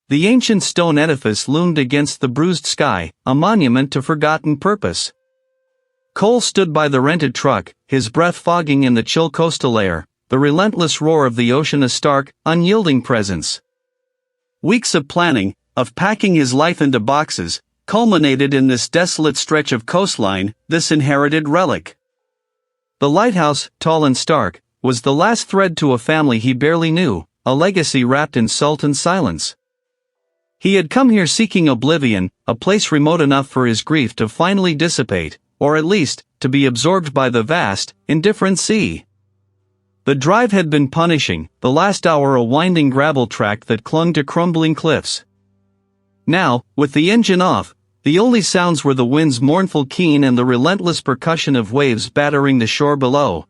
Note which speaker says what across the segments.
Speaker 1: The ancient stone edifice loomed against the bruised sky, a monument to forgotten purpose. Cole stood by the rented truck, his breath fogging in the chill coastal air, the relentless roar of the ocean a stark, unyielding presence. Weeks of planning, of packing his life into boxes, culminated in this desolate stretch of coastline, this inherited relic. The lighthouse, tall and stark, was the last thread to a family he barely knew, a legacy wrapped in salt and silence. He had come here seeking oblivion, a place remote enough for his grief to finally dissipate, or at least, to be absorbed by the vast, indifferent sea. The drive had been punishing, the last hour a winding gravel track that clung to crumbling cliffs. Now, with the engine off, the only sounds were the wind's mournful keen and the relentless percussion of waves battering the shore below.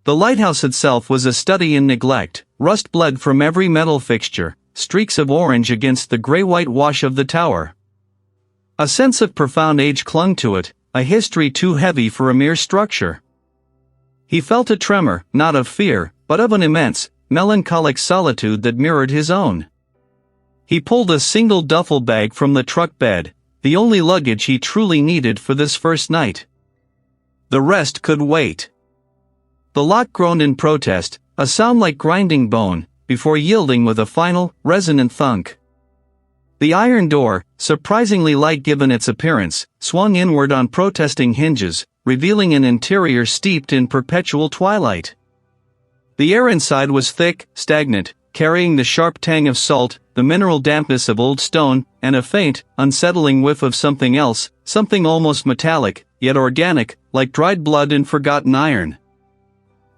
Speaker 1: The lighthouse itself was a study in neglect, rust bled from every metal fixture, streaks of orange against the gray-white wash of the tower. A sense of profound age clung to it, a history too heavy for a mere structure. He felt a tremor, not of fear, but of an immense, melancholic solitude that mirrored his own. He pulled a single duffel bag from the truck bed, the only luggage he truly needed for this first night. The rest could wait. The lock groaned in protest, a sound like grinding bone, before yielding with a final, resonant thunk. The iron door, surprisingly light given its appearance, swung inward on protesting hinges, revealing an interior steeped in perpetual twilight. The air inside was thick, stagnant, carrying the sharp tang of salt, the mineral dampness of old stone, and a faint, unsettling whiff of something else, something almost metallic, yet organic, like dried blood and forgotten iron.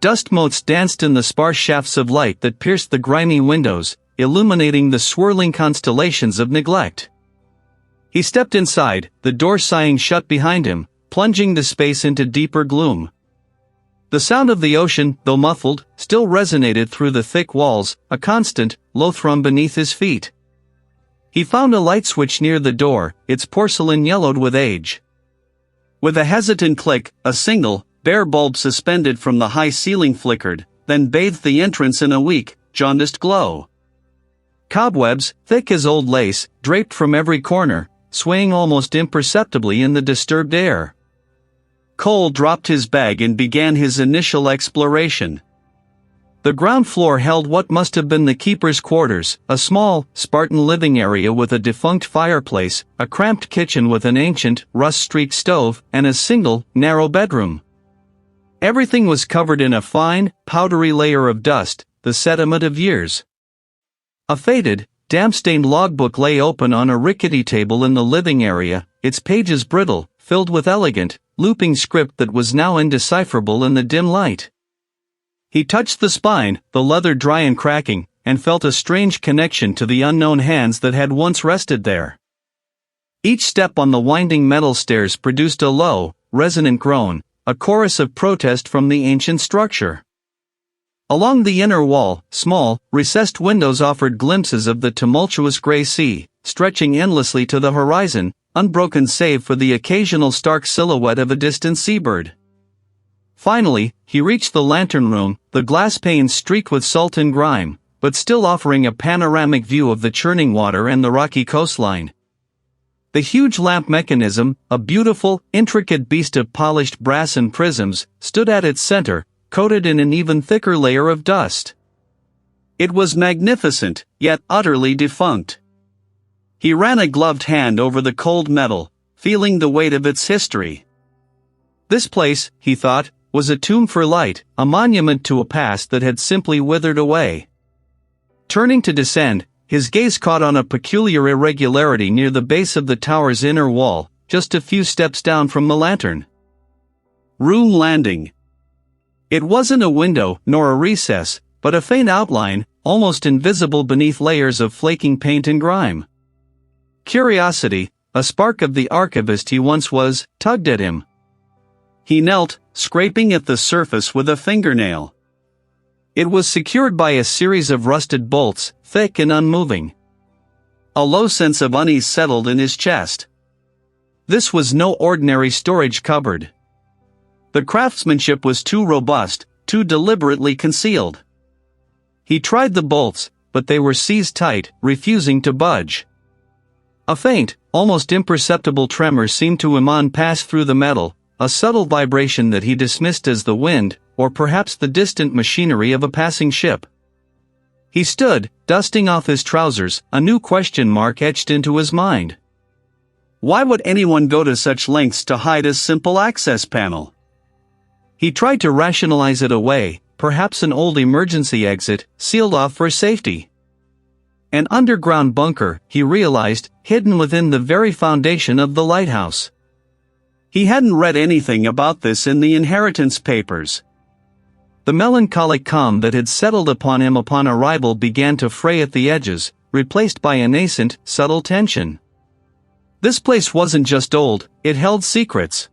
Speaker 1: Dust motes danced in the sparse shafts of light that pierced the grimy windows, illuminating the swirling constellations of neglect. He stepped inside, the door sighing shut behind him, plunging the space into deeper gloom. The sound of the ocean, though muffled, still resonated through the thick walls, a constant, low thrum beneath his feet. He found a light switch near the door, its porcelain yellowed with age. With a hesitant click, a single, bare bulb suspended from the high ceiling flickered, then bathed the entrance in a weak, jaundiced glow. Cobwebs, thick as old lace, draped from every corner, swaying almost imperceptibly in the disturbed air. Cole dropped his bag and began his initial exploration. The ground floor held what must have been the keeper's quarters, a small, Spartan living area with a defunct fireplace, a cramped kitchen with an ancient, rust-streaked stove, and a single, narrow bedroom. Everything was covered in a fine, powdery layer of dust, the sediment of years. A faded, damp-stained logbook lay open on a rickety table in the living area, its pages brittle, filled with elegant, looping script that was now indecipherable in the dim light. He touched the spine, the leather dry and cracking, and felt a strange connection to the unknown hands that had once rested there. Each step on the winding metal stairs produced a low, resonant groan, a chorus of protest from the ancient structure. Along the inner wall, small, recessed windows offered glimpses of the tumultuous gray sea, stretching endlessly to the horizon, unbroken save for the occasional stark silhouette of a distant seabird. Finally, he reached the lantern room, the glass panes streaked with salt and grime, but still offering a panoramic view of the churning water and the rocky coastline. The huge lamp mechanism, a beautiful, intricate beast of polished brass and prisms, stood at its center, coated in an even thicker layer of dust. It was magnificent, yet utterly defunct. He ran a gloved hand over the cold metal, feeling the weight of its history. This place, he thought, was a tomb for light, a monument to a past that had simply withered away. Turning to descend, his gaze caught on a peculiar irregularity near the base of the tower's inner wall, just a few steps down from the lantern. Room landing. It wasn't a window, nor a recess, but a faint outline, almost invisible beneath layers of flaking paint and grime. Curiosity, a spark of the archivist he once was, tugged at him. He knelt, scraping at the surface with a fingernail. It was secured by a series of rusted bolts, thick and unmoving. A low sense of unease settled in his chest. This was no ordinary storage cupboard. The craftsmanship was too robust, too deliberately concealed. He tried the bolts, but they were seized tight, refusing to budge. A faint, almost imperceptible tremor seemed to pass through the metal, a subtle vibration that he dismissed as the wind, or perhaps the distant machinery of a passing ship. He stood, dusting off his trousers, a new question mark etched into his mind. Why would anyone go to such lengths to hide a simple access panel? He tried to rationalize it away, perhaps an old emergency exit, sealed off for safety. An underground bunker, he realized, hidden within the very foundation of the lighthouse. He hadn't read anything about this in the inheritance papers. The melancholic calm that had settled upon him upon arrival began to fray at the edges, replaced by a nascent, subtle tension. This place wasn't just old, it held secrets.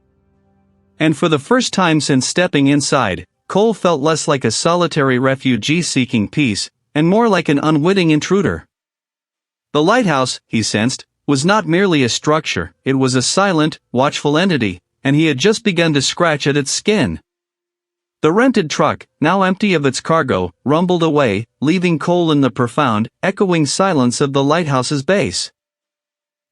Speaker 1: And for the first time since stepping inside, Cole felt less like a solitary refugee seeking peace, and more like an unwitting intruder. The lighthouse, he sensed, was not merely a structure, it was a silent, watchful entity, and he had just begun to scratch at its skin. The rented truck, now empty of its cargo, rumbled away, leaving Cole in the profound, echoing silence of the lighthouse's base.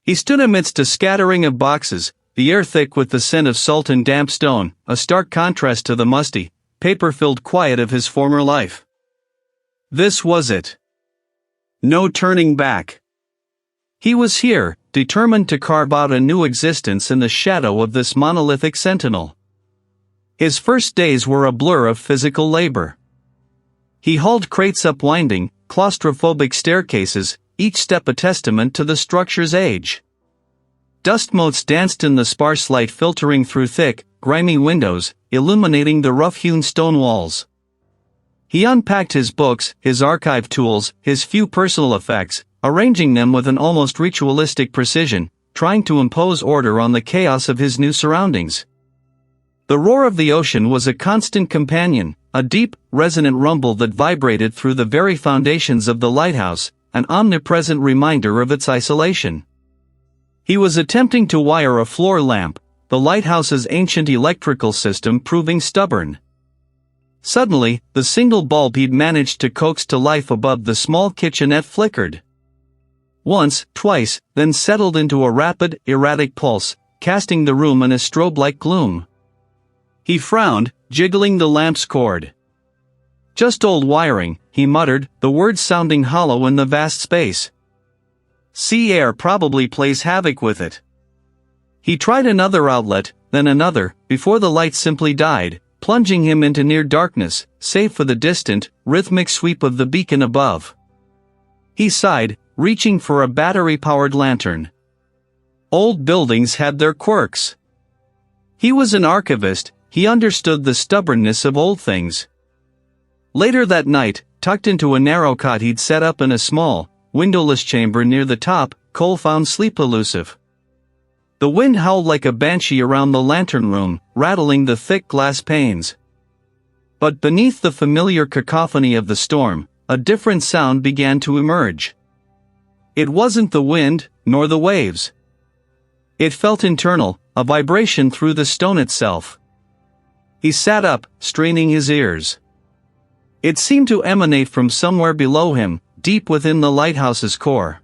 Speaker 1: He stood amidst a scattering of boxes, the air thick with the scent of salt and damp stone, a stark contrast to the musty, paper-filled quiet of his former life. This was it. No turning back. He was here, determined to carve out a new existence in the shadow of this monolithic sentinel. His first days were a blur of physical labor. He hauled crates up winding, claustrophobic staircases, each step a testament to the structure's age. Dust motes danced in the sparse light filtering through thick, grimy windows, illuminating the rough-hewn stone walls. He unpacked his books, his archive tools, his few personal effects, arranging them with an almost ritualistic precision, trying to impose order on the chaos of his new surroundings. The roar of the ocean was a constant companion, a deep, resonant rumble that vibrated through the very foundations of the lighthouse, an omnipresent reminder of its isolation. He was attempting to wire a floor lamp, the lighthouse's ancient electrical system proving stubborn. Suddenly, the single bulb he'd managed to coax to life above the small kitchenette flickered. Once, twice, then settled into a rapid, erratic pulse, casting the room in a strobe-like gloom. He frowned, jiggling the lamp's cord. Just old wiring, he muttered, the words sounding hollow in the vast space. Sea air probably plays havoc with it. He tried another outlet, then another, before the light simply died, plunging him into near darkness, save for the distant, rhythmic sweep of the beacon above. He sighed, reaching for a battery-powered lantern. Old buildings had their quirks. He was an archivist, he understood the stubbornness of old things. Later that night, tucked into a narrow cot he'd set up in a small, windowless chamber near the top, Cole found sleep elusive. The wind howled like a banshee around the lantern room, rattling the thick glass panes. But beneath the familiar cacophony of the storm, a different sound began to emerge. It wasn't the wind, nor the waves. It felt internal, a vibration through the stone itself. He sat up, straining his ears. It seemed to emanate from somewhere below him, deep within the lighthouse's core.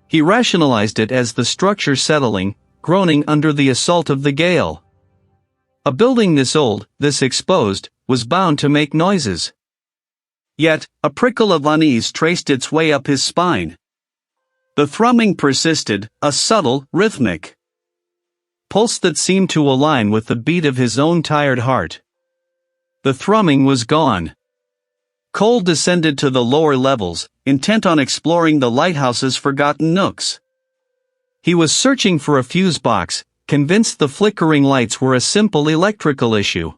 Speaker 1: He rationalized it as the structure settling, groaning under the assault of the gale. A building this old, this exposed, was bound to make noises. Yet, a prickle of unease traced its way up his spine. The thrumming persisted, a subtle, rhythmic pulse that seemed to align with the beat of his own tired heart. The thrumming was gone. Cole descended to the lower levels, intent on exploring the lighthouse's forgotten nooks. He was searching for a fuse box, convinced the flickering lights were a simple electrical issue.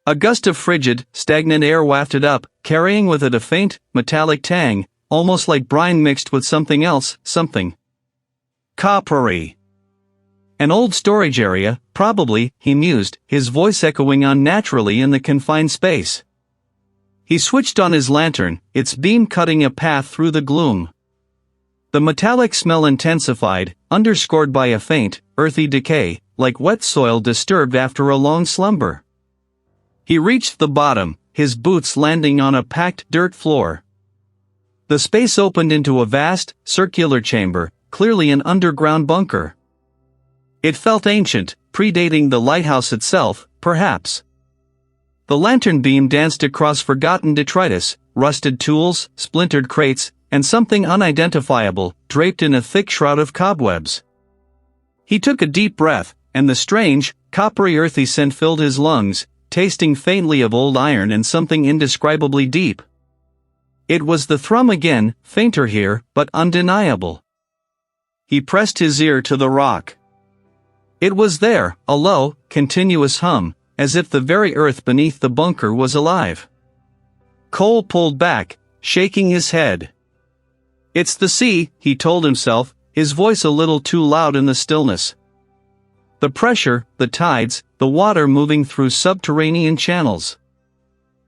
Speaker 1: A gust of frigid, stagnant air wafted up, carrying with it a faint, metallic tang, almost like brine mixed with something else, something coppery. An old storage area, probably, he mused, his voice echoing unnaturally in the confined space. He switched on his lantern, its beam cutting a path through the gloom. The metallic smell intensified, underscored by a faint, earthy decay, like wet soil disturbed after a long slumber. He reached the bottom, his boots landing on a packed dirt floor. The space opened into a vast, circular chamber, clearly an underground bunker. It felt ancient, predating the lighthouse itself, perhaps. The lantern beam danced across forgotten detritus, rusted tools, splintered crates, and something unidentifiable, draped in a thick shroud of cobwebs. He took a deep breath, and the strange, coppery earthy scent filled his lungs, tasting faintly of old iron and something indescribably deep. It was the thrum again, fainter here, but undeniable. He pressed his ear to the rock. It was there, a low, continuous hum, as if the very earth beneath the bunker was alive. Cole pulled back, shaking his head. "It's the sea," he told himself, his voice a little too loud in the stillness. The pressure, the tides, the water moving through subterranean channels.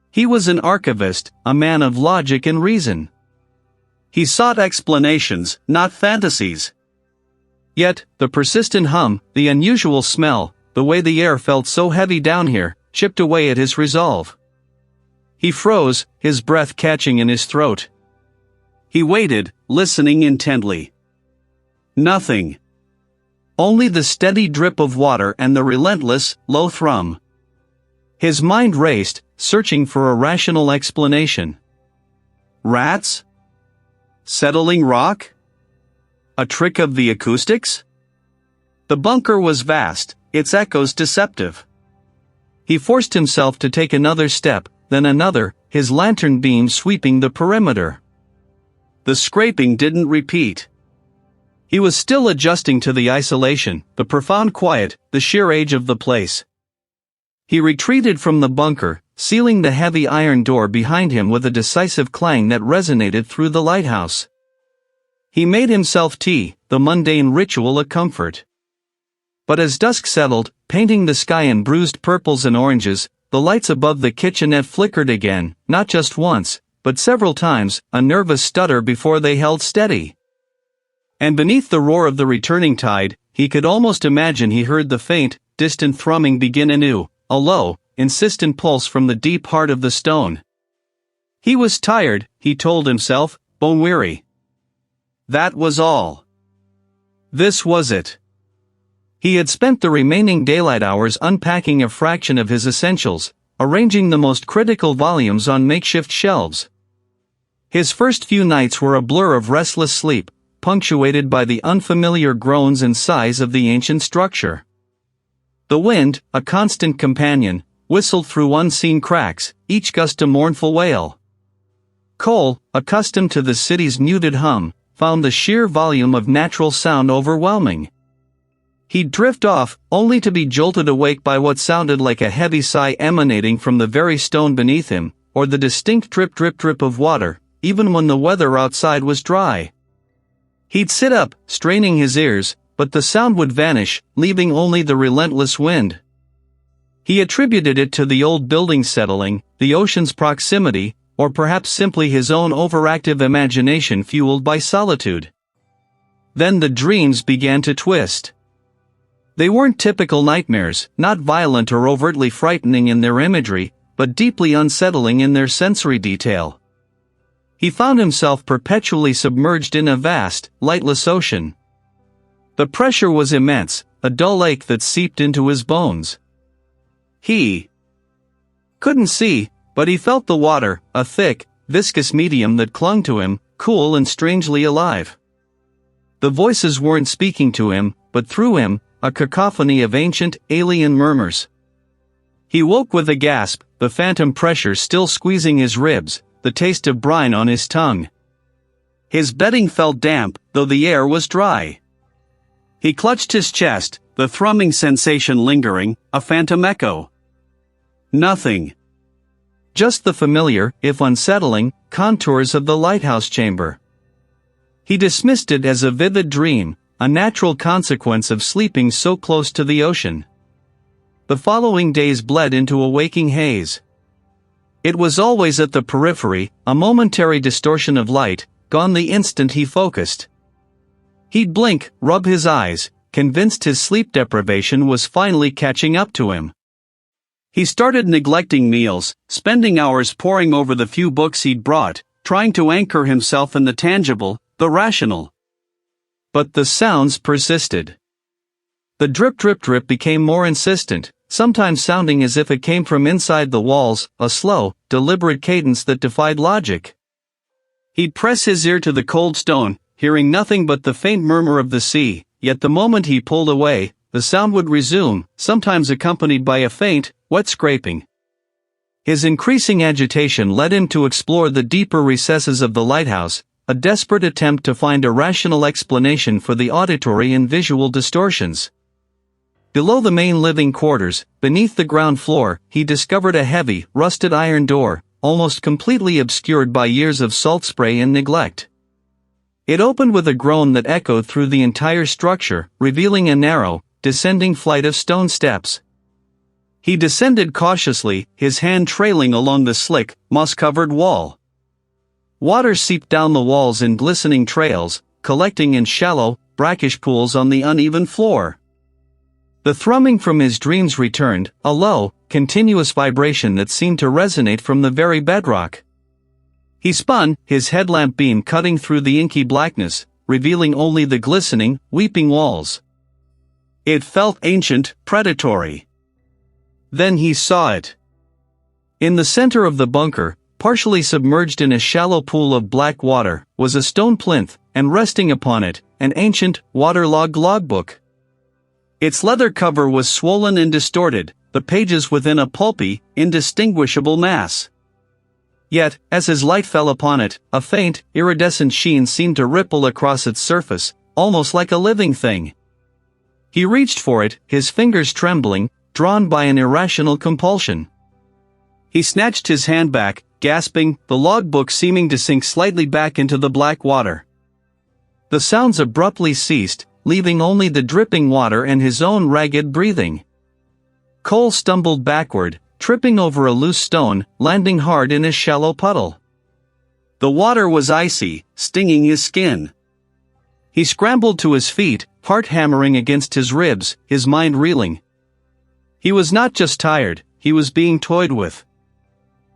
Speaker 1: He was an archivist, a man of logic and reason. He sought explanations, not fantasies. Yet, the persistent hum, the unusual smell, the way the air felt so heavy down here, chipped away at his resolve. He froze, his breath catching in his throat. He waited, listening intently. Nothing. Only the steady drip of water and the relentless, low thrum. His mind raced, searching for a rational explanation. Rats? Settling rock? A trick of the acoustics? The bunker was vast, its echoes deceptive. He forced himself to take another step, then another, his lantern beam sweeping the perimeter. The scraping didn't repeat. He was still adjusting to the isolation, the profound quiet, the sheer age of the place. He retreated from the bunker, sealing the heavy iron door behind him with a decisive clang that resonated through the lighthouse. He made himself tea, the mundane ritual a comfort. But as dusk settled, painting the sky in bruised purples and oranges, the lights above the kitchenette flickered again, not just once, but several times, a nervous stutter before they held steady. And beneath the roar of the returning tide, he could almost imagine he heard the faint, distant thrumming begin anew, a low, insistent pulse from the deep heart of the stone. He was tired, he told himself, bone-weary. That was all. This was it. He had spent the remaining daylight hours unpacking a fraction of his essentials, arranging the most critical volumes on makeshift shelves. His first few nights were a blur of restless sleep, punctuated by the unfamiliar groans and sighs of the ancient structure. The wind, a constant companion, whistled through unseen cracks, each gust a mournful wail. Cole, accustomed to the city's muted hum, found the sheer volume of natural sound overwhelming. He'd drift off, only to be jolted awake by what sounded like a heavy sigh emanating from the very stone beneath him, or the distinct drip-drip-drip of water, even when the weather outside was dry. He'd sit up, straining his ears, but the sound would vanish, leaving only the relentless wind. He attributed it to the old building settling, the ocean's proximity, or perhaps simply his own overactive imagination fueled by solitude. Then the dreams began to twist. They weren't typical nightmares, not violent or overtly frightening in their imagery, but deeply unsettling in their sensory detail. He found himself perpetually submerged in a vast, lightless ocean. The pressure was immense, a dull ache that seeped into his bones. He couldn't see, but he felt the water, a thick, viscous medium that clung to him, cool and strangely alive. The voices weren't speaking to him, but through him, a cacophony of ancient, alien murmurs. He woke with a gasp, the phantom pressure still squeezing his ribs, the taste of brine on his tongue. His bedding felt damp, though the air was dry. He clutched his chest, the thrumming sensation lingering, a phantom echo. Nothing. Just the familiar, if unsettling, contours of the lighthouse chamber. He dismissed it as a vivid dream, a natural consequence of sleeping so close to the ocean. The following days bled into a waking haze. It was always at the periphery, a momentary distortion of light, gone the instant he focused. He'd blink, rub his eyes, convinced his sleep deprivation was finally catching up to him. He started neglecting meals, spending hours poring over the few books he'd brought, trying to anchor himself in the tangible, the rational. But the sounds persisted. The drip became more insistent, sometimes sounding as if it came from inside the walls, a slow, deliberate cadence that defied logic. He'd press his ear to the cold stone, hearing nothing but the faint murmur of the sea, yet the moment he pulled away, the sound would resume, sometimes accompanied by a faint, wet scraping. His increasing agitation led him to explore the deeper recesses of the lighthouse, a desperate attempt to find a rational explanation for the auditory and visual distortions. Below the main living quarters, beneath the ground floor, he discovered a heavy, rusted iron door, almost completely obscured by years of salt spray and neglect. It opened with a groan that echoed through the entire structure, revealing a narrow, descending flight of stone steps. He descended cautiously, his hand trailing along the slick, moss-covered wall. Water seeped down the walls in glistening trails, collecting in shallow, brackish pools on the uneven floor. The thrumming from his dreams returned, a low, continuous vibration that seemed to resonate from the very bedrock. He spun, his headlamp beam cutting through the inky blackness, revealing only the glistening, weeping walls. It felt ancient, predatory. Then he saw it. In the center of the bunker, partially submerged in a shallow pool of black water, was a stone plinth, and resting upon it, an ancient, waterlogged logbook. Its leather cover was swollen and distorted, the pages within a pulpy, indistinguishable mass. Yet, as his light fell upon it, a faint, iridescent sheen seemed to ripple across its surface, almost like a living thing. He reached for it, his fingers trembling, drawn by an irrational compulsion. He snatched his hand back, gasping, the logbook seeming to sink slightly back into the black water. The sounds abruptly ceased, leaving only the dripping water and his own ragged breathing. Cole stumbled backward, tripping over a loose stone, landing hard in a shallow puddle. The water was icy, stinging his skin. He scrambled to his feet, heart hammering against his ribs, his mind reeling. He was not just tired, he was being toyed with.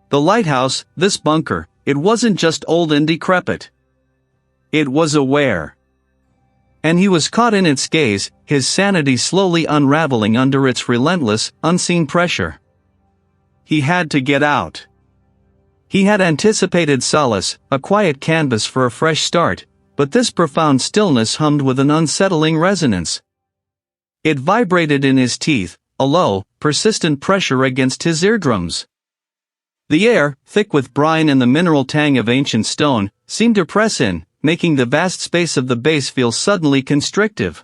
Speaker 1: The lighthouse, this bunker, it wasn't just old and decrepit. It was aware. And he was caught in its gaze, his sanity slowly unraveling under its relentless, unseen pressure. He had to get out. He had anticipated solace, a quiet canvas for a fresh start, but this profound stillness hummed with an unsettling resonance. It vibrated in his teeth, a low, persistent pressure against his eardrums. The air, thick with brine and the mineral tang of ancient stone, seemed to press in, making the vast space of the base feel suddenly constrictive.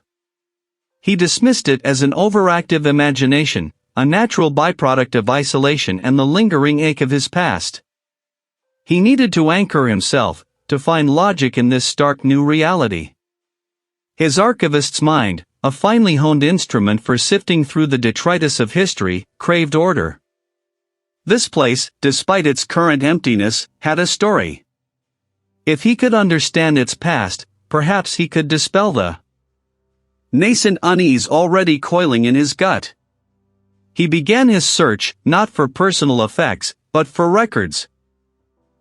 Speaker 1: He dismissed it as an overactive imagination, a natural byproduct of isolation and the lingering ache of his past. He needed to anchor himself, to find logic in this stark new reality. His archivist's mind, a finely honed instrument for sifting through the detritus of history, craved order. This place, despite its current emptiness, had a story. If he could understand its past, perhaps he could dispel the nascent unease already coiling in his gut. He began his search, not for personal effects, but for records.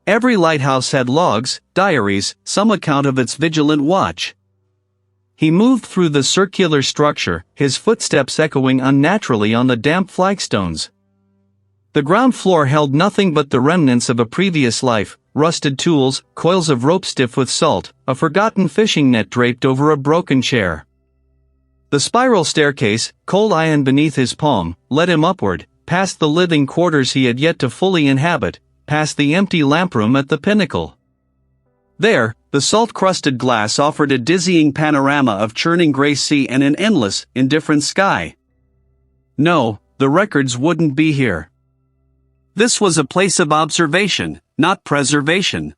Speaker 1: Every lighthouse had logs, diaries, some account of its vigilant watch. He moved through the circular structure, his footsteps echoing unnaturally on the damp flagstones. The ground floor held nothing but the remnants of a previous life, rusted tools, coils of rope stiff with salt, a forgotten fishing net draped over a broken chair. The spiral staircase, cold iron beneath his palm, led him upward, past the living quarters he had yet to fully inhabit, past the empty lamproom at the pinnacle. There, the salt-crusted glass offered a dizzying panorama of churning gray sea and an endless, indifferent sky. No, the records wouldn't be here. This was a place of observation, not preservation.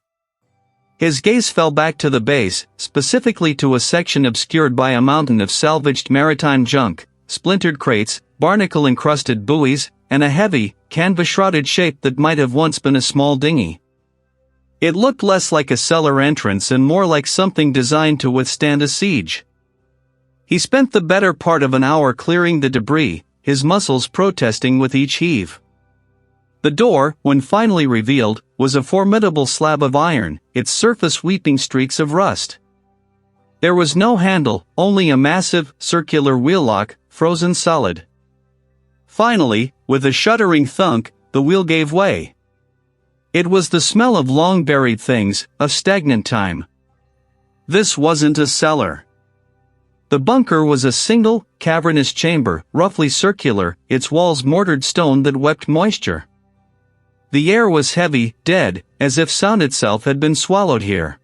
Speaker 1: His gaze fell back to the base, specifically to a section obscured by a mountain of salvaged maritime junk, splintered crates, barnacle-encrusted buoys, and a heavy, canvas-shrouded shape that might have once been a small dinghy. It looked less like a cellar entrance and more like something designed to withstand a siege. He spent the better part of an hour clearing the debris, his muscles protesting with each heave. The door, when finally revealed, was a formidable slab of iron, its surface weeping streaks of rust. There was no handle, only a massive, circular wheel lock, frozen solid. Finally, with a shuddering thunk, the wheel gave way. It was the smell of long-buried things, of stagnant time. This wasn't a cellar. The bunker was a single, cavernous chamber, roughly circular, its walls mortared stone that wept moisture. The air was heavy, dead, as if sound itself had been swallowed here.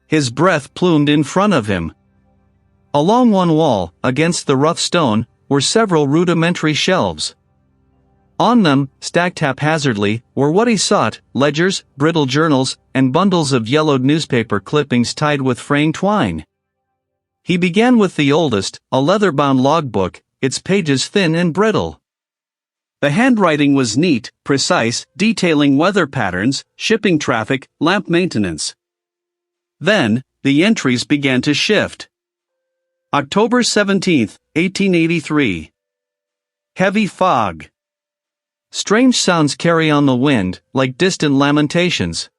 Speaker 1: His breath plumed in front of him. Along one wall, against the rough stone, were several rudimentary shelves. On them, stacked haphazardly, were what he sought: ledgers, brittle journals, and bundles of yellowed newspaper clippings tied with fraying twine. He began with the oldest, a leather-bound logbook, its pages thin and brittle. The handwriting was neat, precise, detailing weather patterns, shipping traffic, lamp maintenance. Then, the entries began to shift. October 17, 1883. Heavy fog. Strange sounds carry on the wind, like distant lamentations.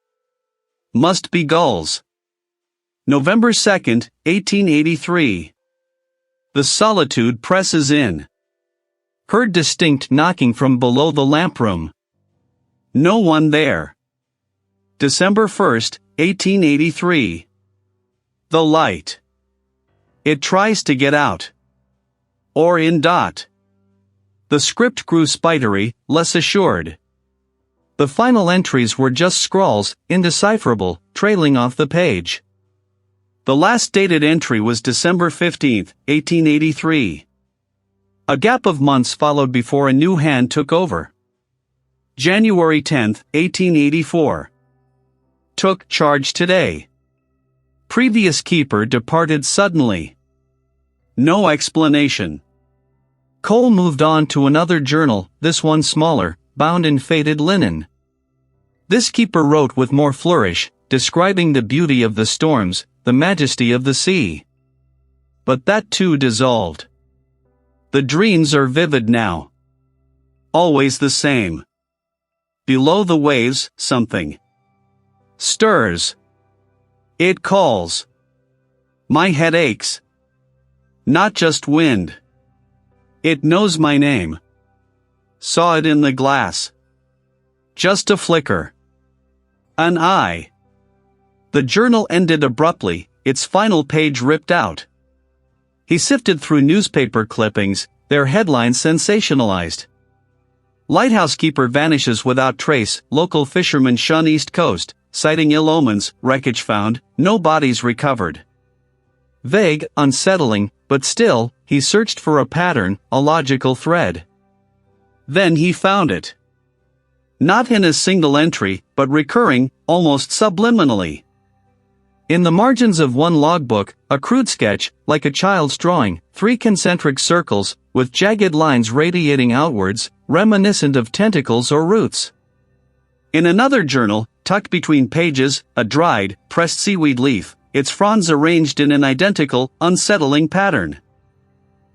Speaker 1: Must be gulls. November 2, 1883. The solitude presses in. Heard distinct knocking from below the lamp room. No one there. December 1, 1883. The light. It tries to get out. Or in dot. The script grew spidery, less assured. The final entries were just scrawls, indecipherable, trailing off the page. The last dated entry was December 15, 1883. A gap of months followed before a new hand took over. January 10, 1884. Took charge today. Previous keeper departed suddenly. No explanation. Cole moved on to another journal, this one smaller, bound in faded linen. This keeper wrote with more flourish, describing the beauty of the storms, the majesty of the sea. But that too dissolved. The dreams are vivid now. Always the same. Below the waves, something stirs. It calls. My head aches. Not just wind. It knows my name. Saw it in the glass. Just a flicker. An eye. The journal ended abruptly, its final page ripped out. He sifted through newspaper clippings, their headlines sensationalized. Lighthouse keeper vanishes without trace, local fishermen shun East Coast, citing ill omens, wreckage found, no bodies recovered. Vague, unsettling, but still, he searched for a pattern, a logical thread. Then he found it. Not in a single entry, but recurring, almost subliminally. In the margins of one logbook, a crude sketch, like a child's drawing, 3 concentric circles, with jagged lines radiating outwards, reminiscent of tentacles or roots. In another journal, tucked between pages, a dried, pressed seaweed leaf, its fronds arranged in an identical, unsettling pattern.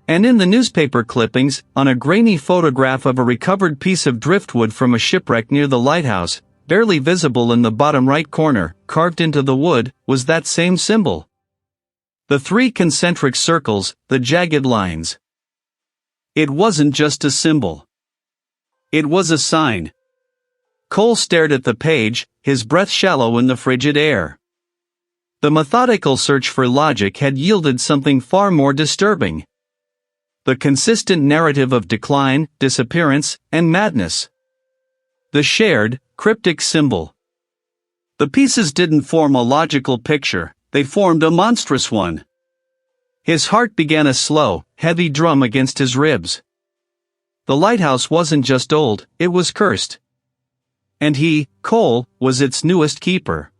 Speaker 1: And in the newspaper clippings, on a grainy photograph of a recovered piece of driftwood from a shipwreck near the lighthouse, barely visible in the bottom right corner, carved into the wood, was that same symbol. The 3 concentric circles, the jagged lines. It wasn't just a symbol. It was a sign. Cole stared at the page, his breath shallow in the frigid air. The methodical search for logic had yielded something far more disturbing. The consistent narrative of decline, disappearance, and madness. The shared, cryptic symbol. The pieces didn't form a logical picture, they formed a monstrous one. His heart began a slow, heavy drum against his ribs. The lighthouse wasn't just old, it was cursed. And he, Cole, was its newest keeper.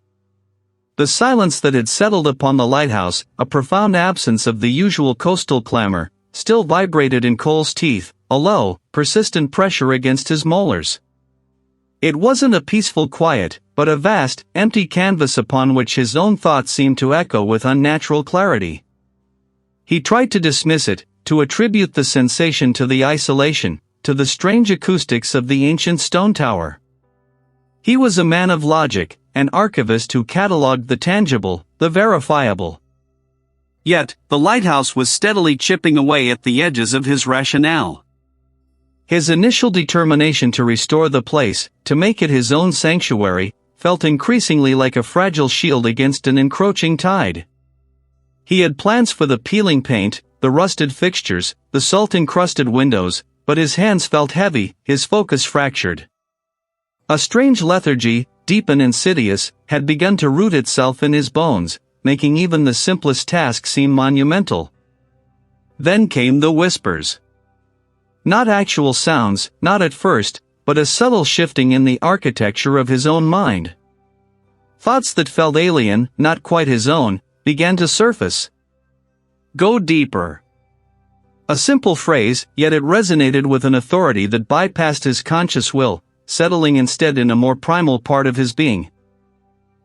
Speaker 1: The silence that had settled upon the lighthouse, a profound absence of the usual coastal clamor, still vibrated in Cole's teeth, a low, persistent pressure against his molars. It wasn't a peaceful quiet, but a vast, empty canvas upon which his own thoughts seemed to echo with unnatural clarity. He tried to dismiss it, to attribute the sensation to the isolation, to the strange acoustics of the ancient stone tower. He was a man of logic, an archivist who catalogued the tangible, the verifiable. Yet, the lighthouse was steadily chipping away at the edges of his rationale. His initial determination to restore the place, to make it his own sanctuary, felt increasingly like a fragile shield against an encroaching tide. He had plans for the peeling paint, the rusted fixtures, the salt-encrusted windows, but his hands felt heavy, his focus fractured. A strange lethargy, deep and insidious, had begun to root itself in his bones, making even the simplest task seem monumental. Then came the whispers. Not actual sounds, not at first, but a subtle shifting in the architecture of his own mind. Thoughts that felt alien, not quite his own, began to surface. Go deeper. A simple phrase, yet it resonated with an authority that bypassed his conscious will, settling instead in a more primal part of his being.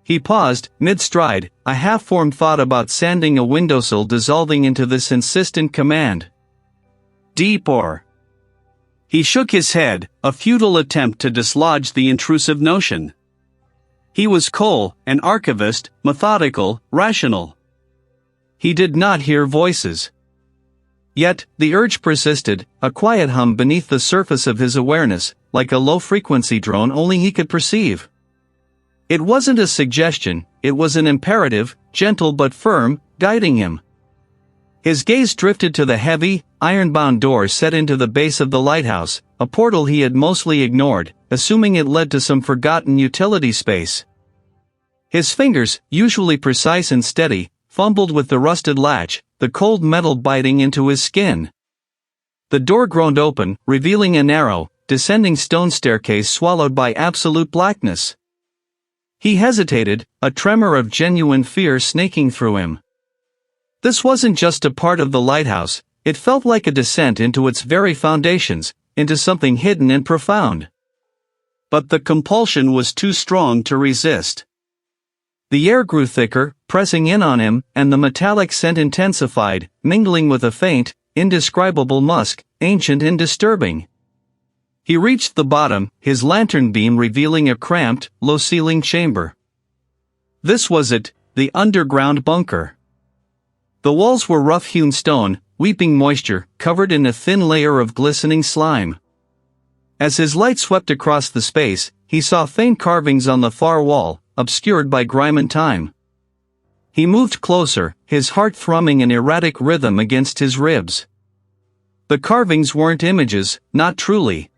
Speaker 1: He paused, mid-stride, a half-formed thought about sanding a windowsill dissolving into this insistent command. Deeper. He shook his head, a futile attempt to dislodge the intrusive notion. He was Cole, an archivist, methodical, rational. He did not hear voices. Yet, the urge persisted, a quiet hum beneath the surface of his awareness, like a low-frequency drone only he could perceive. It wasn't a suggestion, it was an imperative, gentle but firm, guiding him. His gaze drifted to the heavy, iron-bound door set into the base of the lighthouse, a portal he had mostly ignored, assuming it led to some forgotten utility space. His fingers, usually precise and steady, fumbled with the rusted latch, the cold metal biting into his skin. The door groaned open, revealing a narrow, descending stone staircase swallowed by absolute blackness. He hesitated, a tremor of genuine fear snaking through him. This wasn't just a part of the lighthouse, it felt like a descent into its very foundations, into something hidden and profound. But the compulsion was too strong to resist. The air grew thicker, pressing in on him, and the metallic scent intensified, mingling with a faint, indescribable musk, ancient and disturbing. He reached the bottom, his lantern beam revealing a cramped, low-ceilinged chamber. This was it, the underground bunker. The walls were rough-hewn stone, weeping moisture, covered in a thin layer of glistening slime. As his light swept across the space, he saw faint carvings on the far wall, obscured by grime and time. He moved closer, his heart thrumming an erratic rhythm against his ribs. The carvings weren't images, not truly.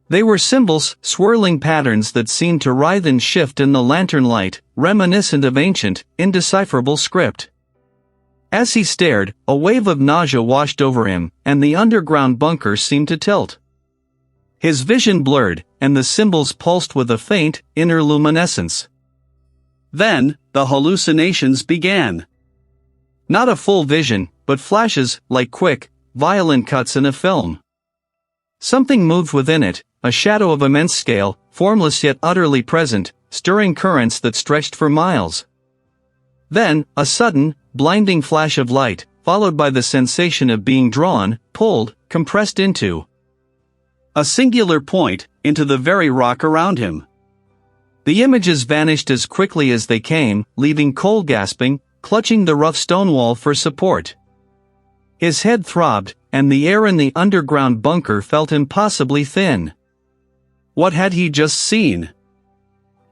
Speaker 1: They were symbols, swirling patterns that seemed to writhe and shift in the lantern light, reminiscent of ancient, indecipherable script. As he stared, a wave of nausea washed over him, and the underground bunker seemed to tilt. His vision blurred, and the symbols pulsed with a faint, inner luminescence. Then, the hallucinations began. Not a full vision, but flashes, like quick, violent cuts in a film. Something moved within it, a shadow of immense scale, formless yet utterly present, stirring currents that stretched for miles. Then, a sudden, blinding flash of light, followed by the sensation of being drawn, pulled, compressed into a singular point, into the very rock around him. The images vanished as quickly as they came, leaving Cole gasping, clutching the rough stone wall for support. His head throbbed, and the air in the underground bunker felt impossibly thin. What had he just seen?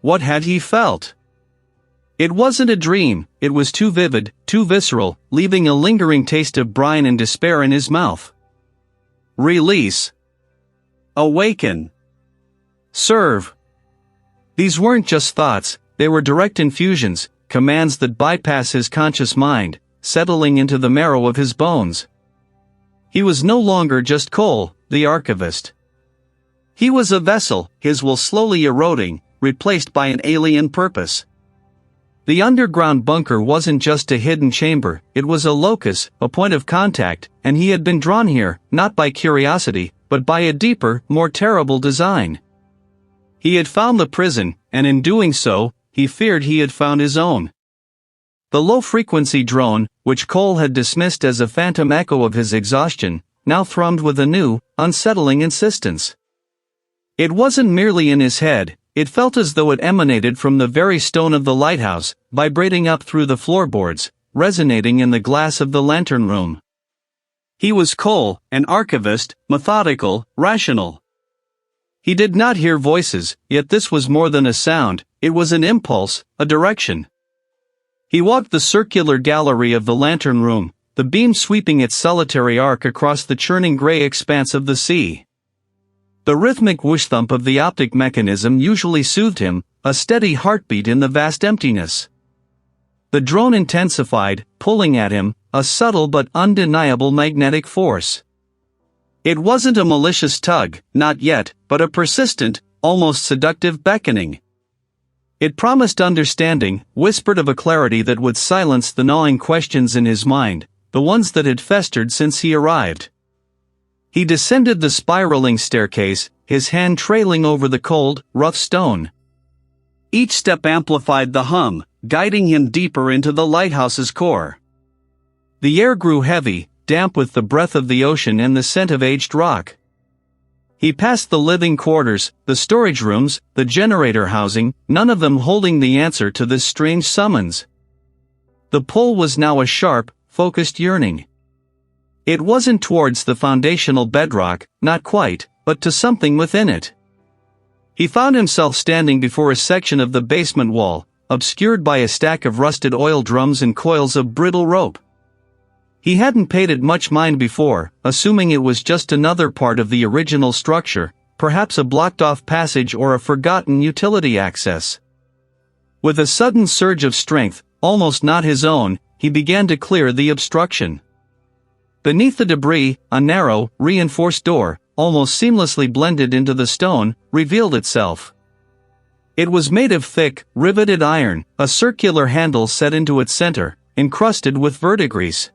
Speaker 1: What had he felt? It wasn't a dream, it was too vivid, too visceral, leaving a lingering taste of brine and despair in his mouth. Release. Awaken. Serve. These weren't just thoughts, they were direct infusions, commands that bypass his conscious mind, settling into the marrow of his bones. He was no longer just Cole, the archivist. He was a vessel, his will slowly eroding, replaced by an alien purpose. The underground bunker wasn't just a hidden chamber, it was a locus, a point of contact, and he had been drawn here, not by curiosity, but by a deeper, more terrible design. He had found the prison, and in doing so, he feared he had found his own. The low-frequency drone, which Cole had dismissed as a phantom echo of his exhaustion, now thrummed with a new, unsettling insistence. It wasn't merely in his head, it felt as though it emanated from the very stone of the lighthouse, vibrating up through the floorboards, resonating in the glass of the lantern room. He was Cole, an archivist, methodical, rational. He did not hear voices, yet this was more than a sound, it was an impulse, a direction. He walked the circular gallery of the lantern room, the beam sweeping its solitary arc across the churning gray expanse of the sea. The rhythmic whoosh-thump of the optic mechanism usually soothed him, a steady heartbeat in the vast emptiness. The drone intensified, pulling at him, a subtle but undeniable magnetic force. It wasn't a malicious tug, not yet, but a persistent, almost seductive beckoning. It promised understanding, whispered of a clarity that would silence the gnawing questions in his mind, the ones that had festered since he arrived. He descended the spiraling staircase, his hand trailing over the cold, rough stone. Each step amplified the hum, guiding him deeper into the lighthouse's core. The air grew heavy, damp with the breath of the ocean and the scent of aged rock. He passed the living quarters, the storage rooms, the generator housing, none of them holding the answer to this strange summons. The pull was now a sharp, focused yearning. It wasn't towards the foundational bedrock, not quite, but to something within it. He found himself standing before a section of the basement wall, obscured by a stack of rusted oil drums and coils of brittle rope. He hadn't paid it much mind before, assuming it was just another part of the original structure, perhaps a blocked-off passage or a forgotten utility access. With a sudden surge of strength, almost not his own, he began to clear the obstruction. Beneath the debris, a narrow, reinforced door, almost seamlessly blended into the stone, revealed itself. It was made of thick, riveted iron, a circular handle set into its center, encrusted with verdigris.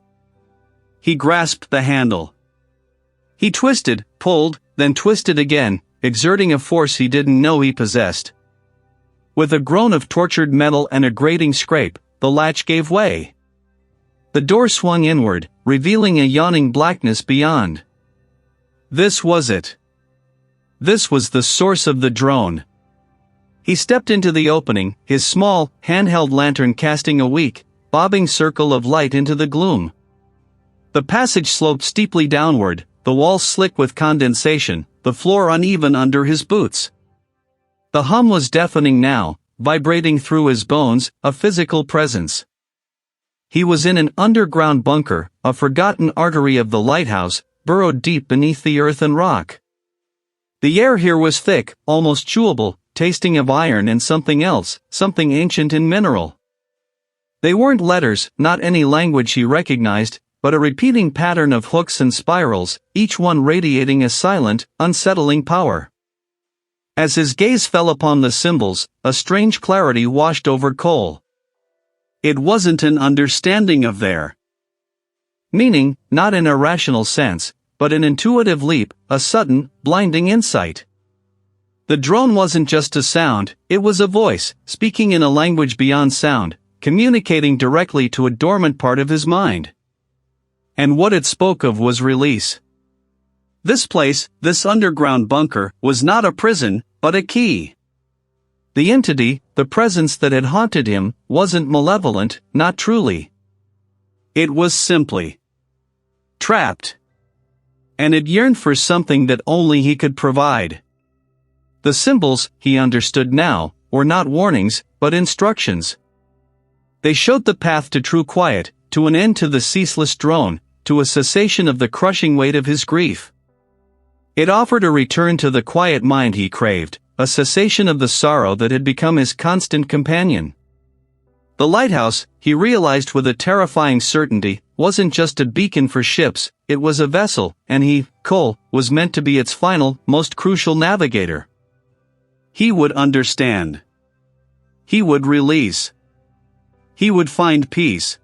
Speaker 1: He grasped the handle. He twisted, pulled, then twisted again, exerting a force he didn't know he possessed. With a groan of tortured metal and a grating scrape, the latch gave way. The door swung inward, revealing a yawning blackness beyond. This was it. This was the source of the drone. He stepped into the opening, his small, handheld lantern casting a weak, bobbing circle of light into the gloom. The passage sloped steeply downward, the walls slick with condensation, the floor uneven under his boots. The hum was deafening now, vibrating through his bones, a physical presence. He was in an underground bunker, a forgotten artery of the lighthouse, burrowed deep beneath the earth and rock. The air here was thick, almost chewable, tasting of iron and something else, something ancient and mineral. They weren't letters, not any language he recognized, but a repeating pattern of hooks and spirals, each one radiating a silent, unsettling power. As his gaze fell upon the symbols, a strange clarity washed over Cole. It wasn't an understanding of their meaning, not in a rational sense, but an intuitive leap, a sudden, blinding insight. The drone wasn't just a sound, it was a voice, speaking in a language beyond sound, communicating directly to a dormant part of his mind. And what it spoke of was release. This place, this underground bunker, was not a prison, but a key. The entity, the presence that had haunted him, wasn't malevolent, not truly. It was simply trapped. And it yearned for something that only he could provide. The symbols, he understood now, were not warnings, but instructions. They showed the path to true quiet, to an end to the ceaseless drone, to a cessation of the crushing weight of his grief. It offered a return to the quiet mind he craved, a cessation of the sorrow that had become his constant companion. The lighthouse, he realized with a terrifying certainty, wasn't just a beacon for ships, it was a vessel, and he, Cole, was meant to be its final, most crucial navigator. He would understand. He would release. He would find peace.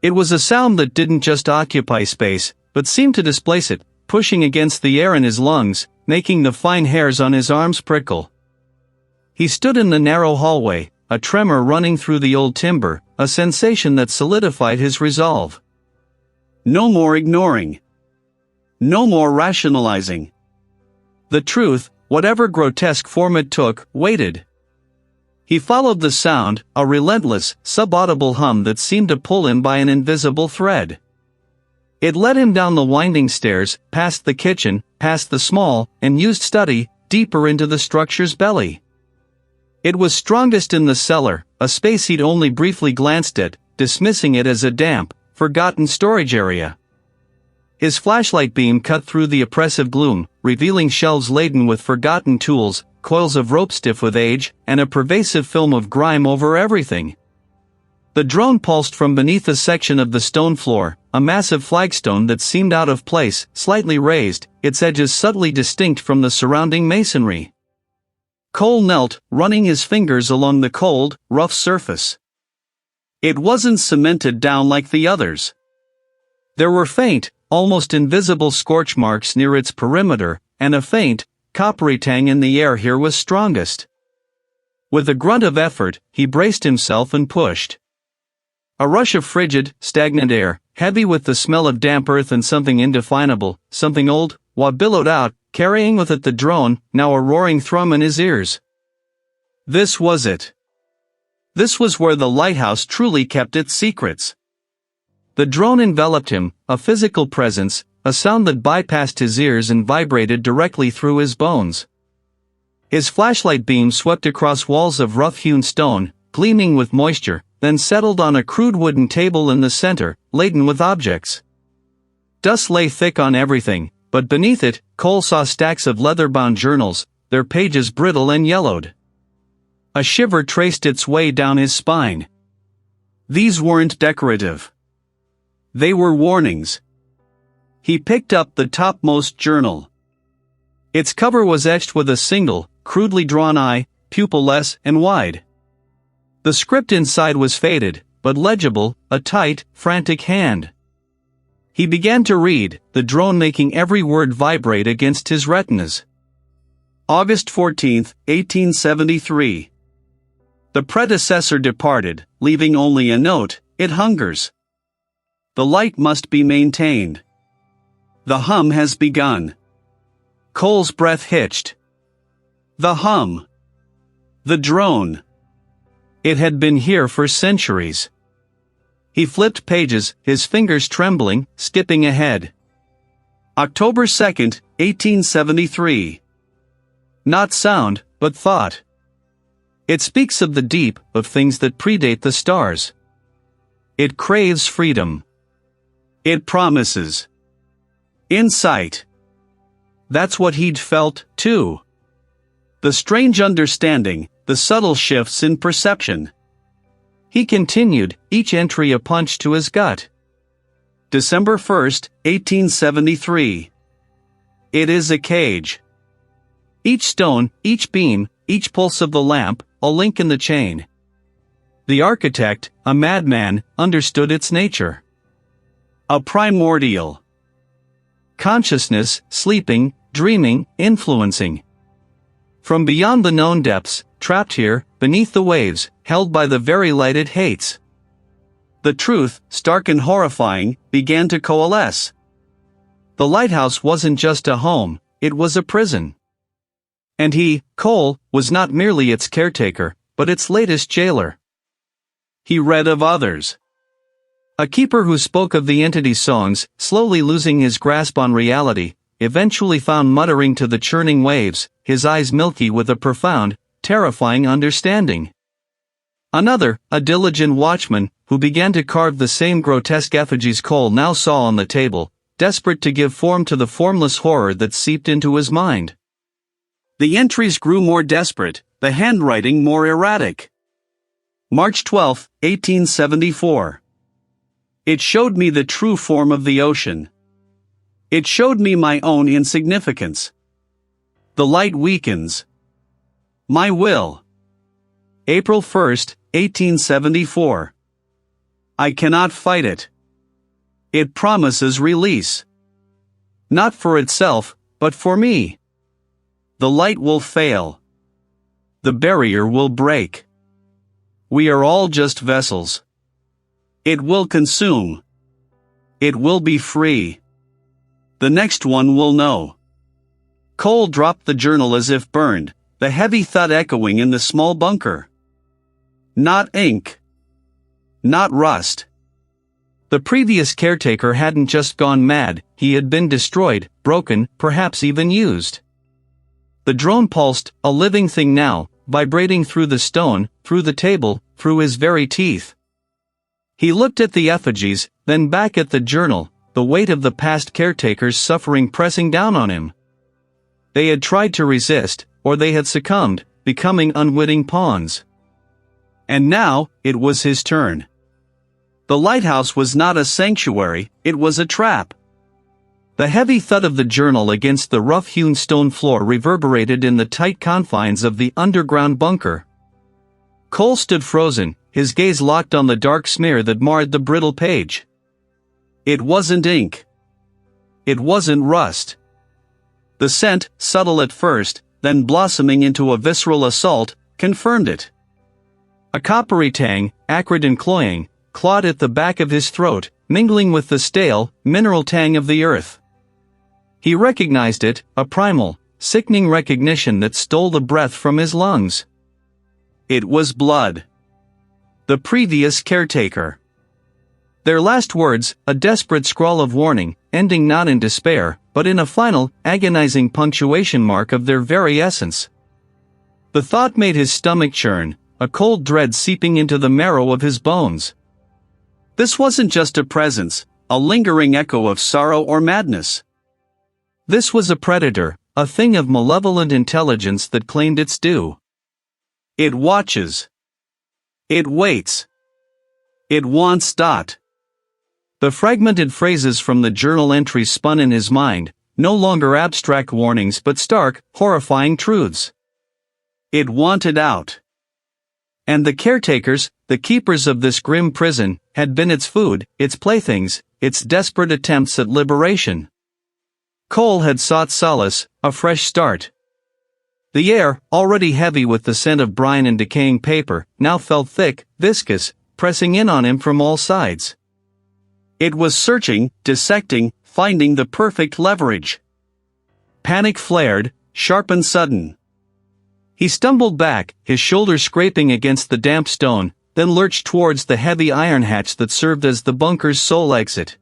Speaker 1: It was a sound that didn't just occupy space, but seemed to displace it, pushing against the air in his lungs, making the fine hairs on his arms prickle. He stood in the narrow hallway, a tremor running through the old timber, a sensation that solidified his resolve. No more ignoring. No more rationalizing. The truth, whatever grotesque form it took, waited. He followed the sound, a relentless, subaudible hum that seemed to pull him by an invisible thread. It led him down the winding stairs, past the kitchen, past the small, unused study, deeper into the structure's belly. It was strongest in the cellar, a space he'd only briefly glanced at, dismissing it as a damp, forgotten storage area. His flashlight beam cut through the oppressive gloom, revealing shelves laden with forgotten tools, coils of rope stiff with age, and a pervasive film of grime over everything. The drone pulsed from beneath a section of the stone floor, a massive flagstone that seemed out of place, slightly raised, its edges subtly distinct from the surrounding masonry. Cole knelt, running his fingers along the cold, rough surface. It wasn't cemented down like the others. There were faint, almost invisible scorch marks near its perimeter, and a faint, coppery tang in the air here was strongest. With a grunt of effort, he braced himself and pushed. A rush of frigid, stagnant air, heavy with the smell of damp earth and something indefinable, something old, billowed out, carrying with it the drone, now a roaring thrum in his ears. This was it. This was where the lighthouse truly kept its secrets. The drone enveloped him, a physical presence, a sound that bypassed his ears and vibrated directly through his bones. His flashlight beam swept across walls of rough-hewn stone, gleaming with moisture, then settled on a crude wooden table in the center, laden with objects. Dust lay thick on everything, but beneath it, Cole saw stacks of leather-bound journals, their pages brittle and yellowed. A shiver traced its way down his spine. These weren't decorative. They were warnings. He picked up the topmost journal. Its cover was etched with a single, crudely drawn eye, pupil-less and wide. The script inside was faded, but legible, a tight, frantic hand. He began to read, the drone making every word vibrate against his retinas. August 14, 1873. The predecessor departed, leaving only a note, "It hungers. The light must be maintained. The hum has begun." Cole's breath hitched. The hum. The drone. It had been here for centuries. He flipped pages, his fingers trembling, skipping ahead. October 2, 1873. Not sound, but thought. It speaks of the deep, of things that predate the stars. It craves freedom. It promises insight. That's what he'd felt, too. The strange understanding, the subtle shifts in perception. He continued, each entry a punch to his gut. December 1, 1873. It is a cage. Each stone, each beam, each pulse of the lamp, a link in the chain. The architect, a madman, understood its nature. A primordial consciousness, sleeping, dreaming, influencing. From beyond the known depths, trapped here, beneath the waves, held by the very light it hates. The truth, stark and horrifying, began to coalesce. The lighthouse wasn't just a home, it was a prison. And he, Cole, was not merely its caretaker, but its latest jailer. He read of others. A keeper who spoke of the entity's songs, slowly losing his grasp on reality, eventually found muttering to the churning waves, his eyes milky with a profound, terrifying understanding. Another, a diligent watchman, who began to carve the same grotesque effigies Cole now saw on the table, desperate to give form to the formless horror that seeped into his mind. The entries grew more desperate, the handwriting more erratic. March 12, 1874. It showed me the true form of the ocean. It showed me my own insignificance. The light weakens. My will. April 1, 1874. I cannot fight it. It promises release. Not for itself, but for me. The light will fail. The barrier will break. We are all just vessels. It will consume. It will be free. The next one will know. Cole dropped the journal as if burned, the heavy thud echoing in the small bunker. Not ink. Not rust. The previous caretaker hadn't just gone mad, he had been destroyed, broken, perhaps even used. The drone pulsed, a living thing now, vibrating through the stone, through the table, through his very teeth. He looked at the effigies, then back at the journal, the weight of the past caretaker's suffering pressing down on him. They had tried to resist, or they had succumbed, becoming unwitting pawns. And now, it was his turn. The lighthouse was not a sanctuary, it was a trap. The heavy thud of the journal against the rough-hewn stone floor reverberated in the tight confines of the underground bunker. Cole stood frozen, his gaze locked on the dark smear that marred the brittle page. It wasn't ink. It wasn't rust. The scent, subtle at first, then blossoming into a visceral assault, confirmed it. A coppery tang, acrid and cloying, clawed at the back of his throat, mingling with the stale, mineral tang of the earth. He recognized it, a primal, sickening recognition that stole the breath from his lungs. It was blood. The previous caretaker. Their last words, a desperate scrawl of warning, ending not in despair, but in a final, agonizing punctuation mark of their very essence. The thought made his stomach churn, a cold dread seeping into the marrow of his bones. This wasn't just a presence, a lingering echo of sorrow or madness. This was a predator, a thing of malevolent intelligence that claimed its due. It watches. It waits. It wants. The fragmented phrases from the journal entries spun in his mind, no longer abstract warnings but stark, horrifying truths. It wanted out. And the caretakers, the keepers of this grim prison, had been its food, its playthings, its desperate attempts at liberation. Cole had sought solace, a fresh start. The air, already heavy with the scent of brine and decaying paper, now felt thick, viscous, pressing in on him from all sides. It was searching, dissecting, finding the perfect leverage. Panic flared, sharp and sudden. He stumbled back, his shoulders scraping against the damp stone, then lurched towards the heavy iron hatch that served as the bunker's sole exit.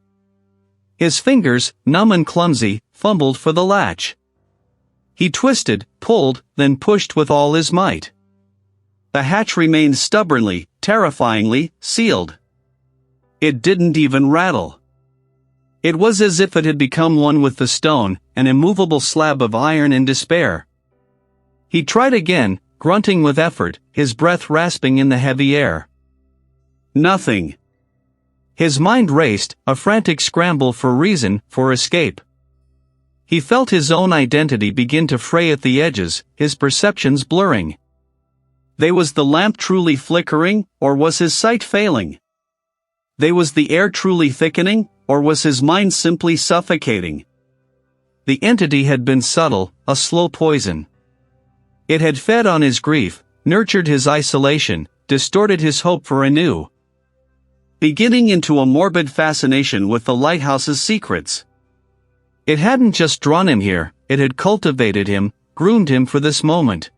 Speaker 1: His fingers, numb and clumsy, fumbled for the latch. He twisted, pulled, then pushed with all his might. The hatch remained stubbornly, terrifyingly, sealed. It didn't even rattle. It was as if it had become one with the stone, an immovable slab of iron in despair. He tried again, grunting with effort, his breath rasping in the heavy air. Nothing. His mind raced, a frantic scramble for reason, for escape. He felt his own identity begin to fray at the edges, his perceptions blurring. Was the lamp truly flickering, or was his sight failing? Was the air truly thickening, or was his mind simply suffocating? The entity had been subtle, a slow poison. It had fed on his grief, nurtured his isolation, distorted his hope for anew. Beginning into a morbid fascination with the lighthouse's secrets. It hadn't just drawn him here, it had cultivated him, groomed him for this moment.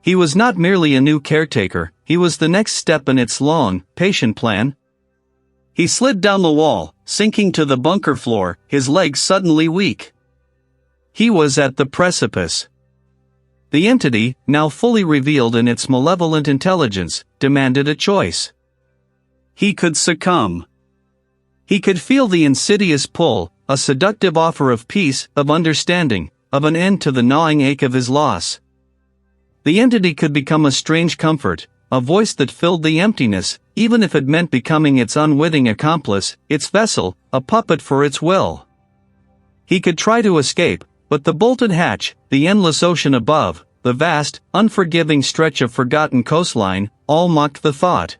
Speaker 1: He was not merely a new caretaker, he was the next step in its long, patient plan. He slid down the wall, sinking to the bunker floor, his legs suddenly weak. He was at the precipice. The entity, now fully revealed in its malevolent intelligence, demanded a choice. He could succumb. He could feel the insidious pull, a seductive offer of peace, of understanding, of an end to the gnawing ache of his loss. The entity could become a strange comfort, a voice that filled the emptiness, even if it meant becoming its unwitting accomplice, its vessel, a puppet for its will. He could try to escape, but the bolted hatch, the endless ocean above, the vast, unforgiving stretch of forgotten coastline, all mocked the thought.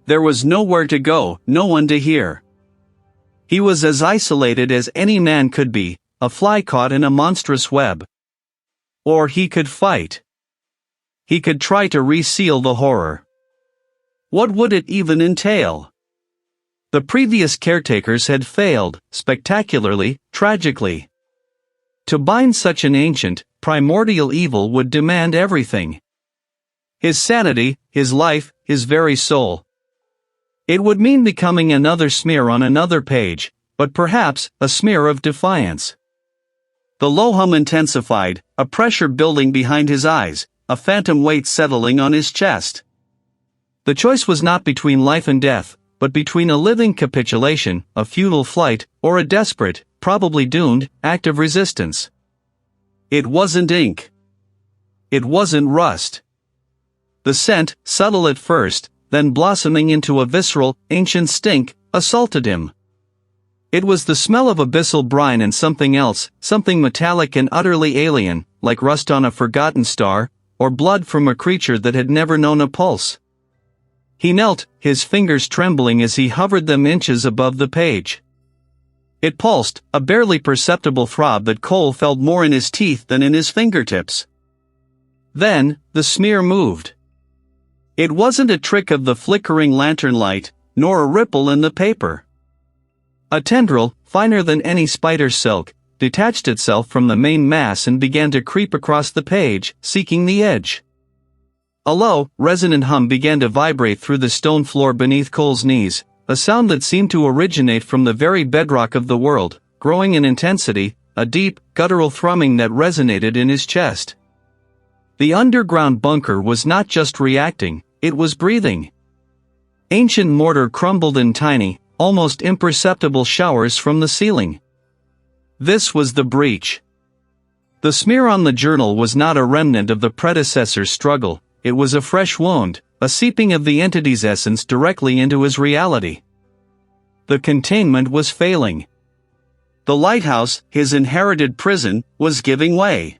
Speaker 1: There was nowhere to go, no one to hear. He was as isolated as any man could be, a fly caught in a monstrous web. Or he could fight. He could try to reseal the horror. What would it even entail? The previous caretakers had failed, spectacularly, tragically. To bind such an ancient, primordial evil would demand everything. His sanity, his life, his very soul. It would mean becoming another smear on another page, but perhaps a smear of defiance. The low hum intensified, a pressure building behind his eyes, a phantom weight settling on his chest. The choice was not between life and death, but between a living capitulation, a futile flight, or a desperate, probably doomed, act of resistance. It wasn't ink. It wasn't rust. The scent, subtle at first, then blossoming into a visceral, ancient stink, assaulted him. It was the smell of abyssal brine and something else, something metallic and utterly alien, like rust on a forgotten star, or blood from a creature that had never known a pulse. He knelt, his fingers trembling as he hovered them inches above the page. It pulsed, a barely perceptible throb that Cole felt more in his teeth than in his fingertips. Then, the smear moved. It wasn't a trick of the flickering lantern light, nor a ripple in the paper. A tendril, finer than any spider's silk, detached itself from the main mass and began to creep across the page, seeking the edge. A low, resonant hum began to vibrate through the stone floor beneath Cole's knees, a sound that seemed to originate from the very bedrock of the world, growing in intensity, a deep, guttural thrumming that resonated in his chest. The underground bunker was not just reacting, it was breathing. Ancient mortar crumbled in tiny, almost imperceptible showers from the ceiling. This was the breach. The smear on the journal was not a remnant of the predecessor's struggle, it was a fresh wound, a seeping of the entity's essence directly into his reality. The containment was failing. The lighthouse, his inherited prison, was giving way.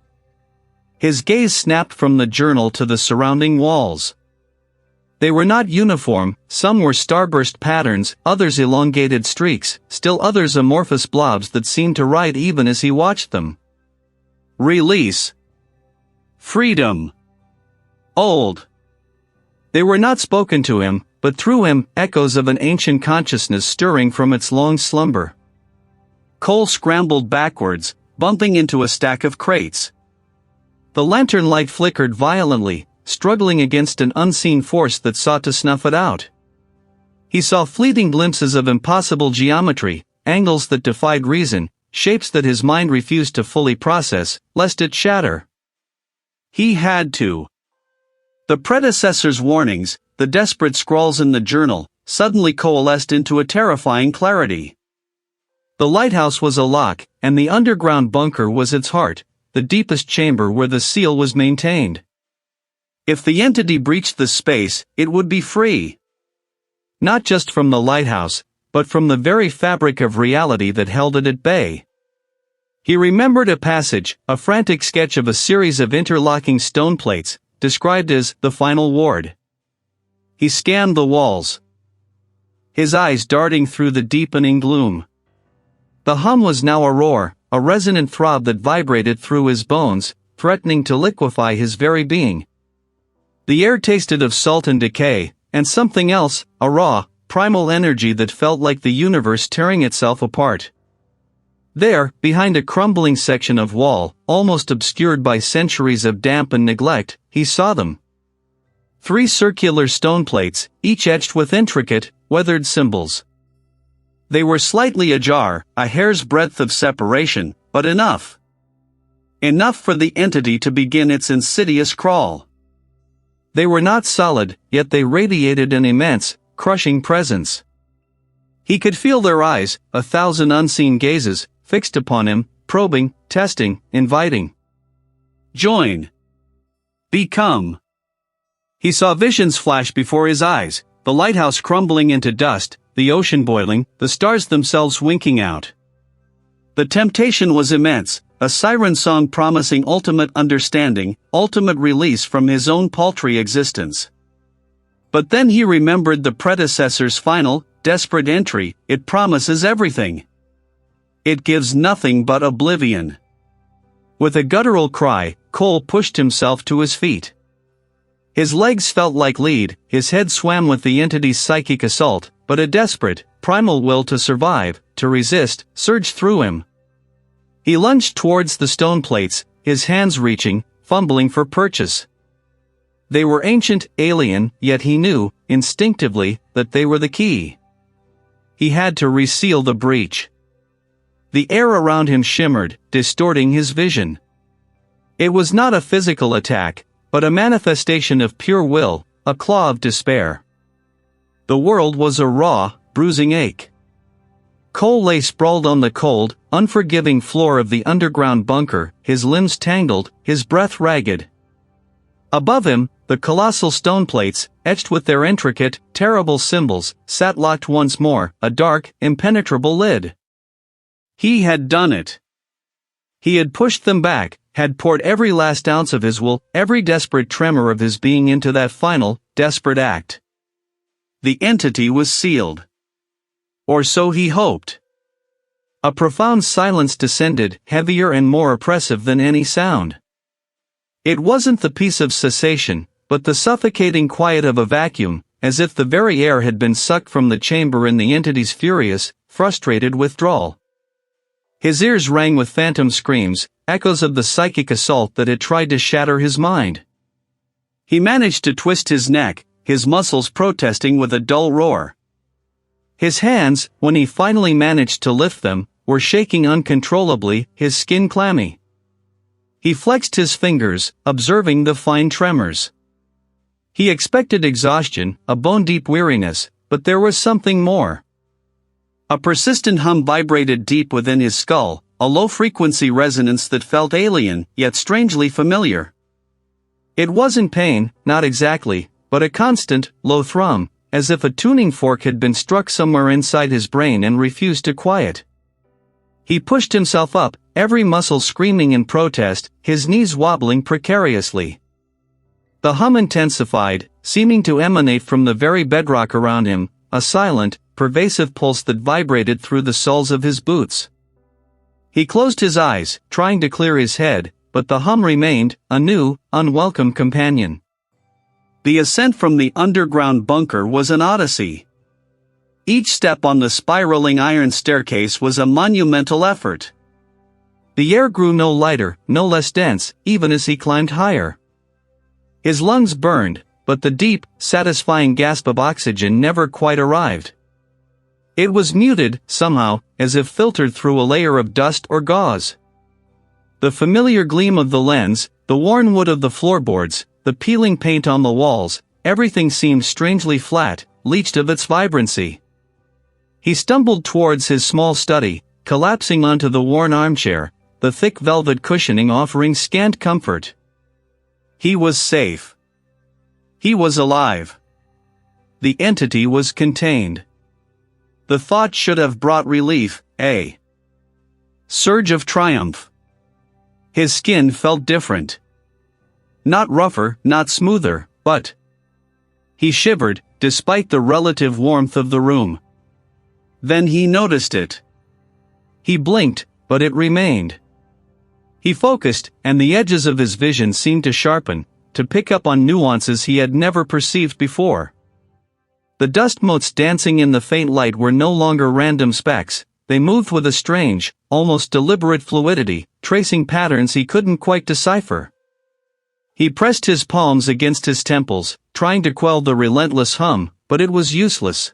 Speaker 1: His gaze snapped from the journal to the surrounding walls. They were not uniform, some were starburst patterns, others elongated streaks, still others amorphous blobs that seemed to write even as he watched them. Release. Freedom. Old. They were not spoken to him, but through him, echoes of an ancient consciousness stirring from its long slumber. Cole scrambled backwards, bumping into a stack of crates. The lantern light flickered violently, struggling against an unseen force that sought to snuff it out. He saw fleeting glimpses of impossible geometry, angles that defied reason, shapes that his mind refused to fully process, lest it shatter. He had to. The predecessor's warnings, the desperate scrawls in the journal, suddenly coalesced into a terrifying clarity. The lighthouse was a lock, and the underground bunker was its heart, the deepest chamber where the seal was maintained. If the entity breached the space, it would be free. Not just from the lighthouse, but from the very fabric of reality that held it at bay. He remembered a passage, a frantic sketch of a series of interlocking stone plates, described as the final ward. He scanned the walls, his eyes darting through the deepening gloom. The hum was now a roar, a resonant throb that vibrated through his bones, threatening to liquefy his very being. The air tasted of salt and decay, and something else, a raw, primal energy that felt like the universe tearing itself apart. There, behind a crumbling section of wall, almost obscured by centuries of damp and neglect, he saw them. 3 circular stone plates, each etched with intricate, weathered symbols. They were slightly ajar, a hair's breadth of separation, but enough. Enough for the entity to begin its insidious crawl. They were not solid, yet they radiated an immense, crushing presence. He could feel their eyes, 1,000 unseen gazes, fixed upon him, probing, testing, inviting. Join. Become. He saw visions flash before his eyes, the lighthouse crumbling into dust, the ocean boiling, the stars themselves winking out. The temptation was immense, a siren song promising ultimate understanding, ultimate release from his own paltry existence. But then he remembered the predecessor's final, desperate entry, it promises everything. It gives nothing but oblivion. With a guttural cry, Cole pushed himself to his feet. His legs felt like lead, his head swam with the entity's psychic assault, but a desperate, primal will to survive, to resist, surged through him. He lunged towards the stone plates, his hands reaching, fumbling for purchase. They were ancient, alien, yet he knew, instinctively, that they were the key. He had to reseal the breach. The air around him shimmered, distorting his vision. It was not a physical attack, but a manifestation of pure will, a claw of despair. The world was a raw, bruising ache. Cole lay sprawled on the cold, unforgiving floor of the underground bunker, his limbs tangled, his breath ragged. Above him, the colossal stone plates, etched with their intricate, terrible symbols, sat locked once more, a dark, impenetrable lid. He had done it. He had pushed them back, had poured every last ounce of his will, every desperate tremor of his being into that final, desperate act. The entity was sealed. Or so he hoped. A profound silence descended, heavier and more oppressive than any sound. It wasn't the peace of cessation, but the suffocating quiet of a vacuum, as if the very air had been sucked from the chamber in the entity's furious, frustrated withdrawal. His ears rang with phantom screams, echoes of the psychic assault that had tried to shatter his mind. He managed to twist his neck, his muscles protesting with a dull roar. His hands, when he finally managed to lift them, were shaking uncontrollably, his skin clammy. He flexed his fingers, observing the fine tremors. He expected exhaustion, a bone-deep weariness, but there was something more. A persistent hum vibrated deep within his skull, a low-frequency resonance that felt alien, yet strangely familiar. It wasn't pain, not exactly, but a constant, low thrum, as if a tuning fork had been struck somewhere inside his brain and refused to quiet. He pushed himself up, every muscle screaming in protest, his knees wobbling precariously. The hum intensified, seeming to emanate from the very bedrock around him, a silent, pervasive pulse that vibrated through the soles of his boots. He closed his eyes, trying to clear his head, but the hum remained, a new, unwelcome companion. The ascent from the underground bunker was an odyssey. Each step on the spiraling iron staircase was a monumental effort. The air grew no lighter, no less dense, even as he climbed higher. His lungs burned, but the deep, satisfying gasp of oxygen never quite arrived. It was muted, somehow, as if filtered through a layer of dust or gauze. The familiar gleam of the lens, the worn wood of the floorboards, the peeling paint on the walls, everything seemed strangely flat, leached of its vibrancy. He stumbled towards his small study, collapsing onto the worn armchair, the thick velvet cushioning offering scant comfort. He was safe. He was alive. The entity was contained. The thought should have brought relief, a surge of triumph. His skin felt different. Not rougher, not smoother, but he shivered, despite the relative warmth of the room. Then he noticed it. He blinked, but it remained. He focused, and the edges of his vision seemed to sharpen, to pick up on nuances he had never perceived before. The dust motes dancing in the faint light were no longer random specks, they moved with a strange, almost deliberate fluidity, tracing patterns he couldn't quite decipher. He pressed his palms against his temples, trying to quell the relentless hum, but it was useless.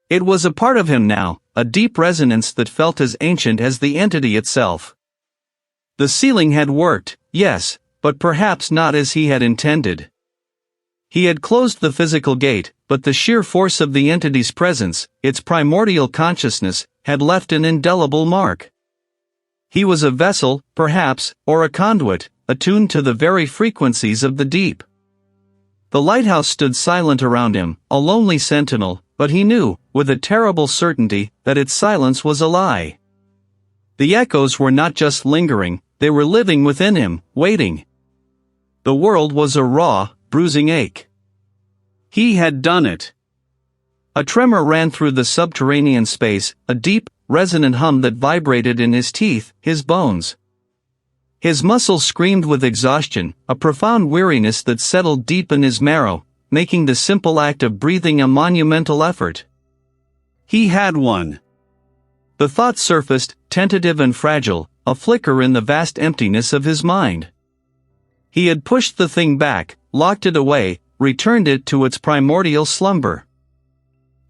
Speaker 1: It was a part of him now, a deep resonance that felt as ancient as the entity itself. The sealing had worked, yes, but perhaps not as he had intended. He had closed the physical gate, but the sheer force of the entity's presence, its primordial consciousness, had left an indelible mark. He was a vessel, perhaps, or a conduit, attuned to the very frequencies of the deep. The lighthouse stood silent around him, a lonely sentinel, but he knew, with a terrible certainty, that its silence was a lie. The echoes were not just lingering, they were living within him, waiting. The world was a raw, bruising ache. He had done it. A tremor ran through the subterranean space, a deep, resonant hum that vibrated in his teeth, his bones. His muscles screamed with exhaustion, a profound weariness that settled deep in his marrow, making the simple act of breathing a monumental effort.
Speaker 2: He had one.
Speaker 1: The thought surfaced, tentative and fragile, a flicker in the vast emptiness of his mind. He had pushed the thing back, locked it away, returned it to its primordial slumber.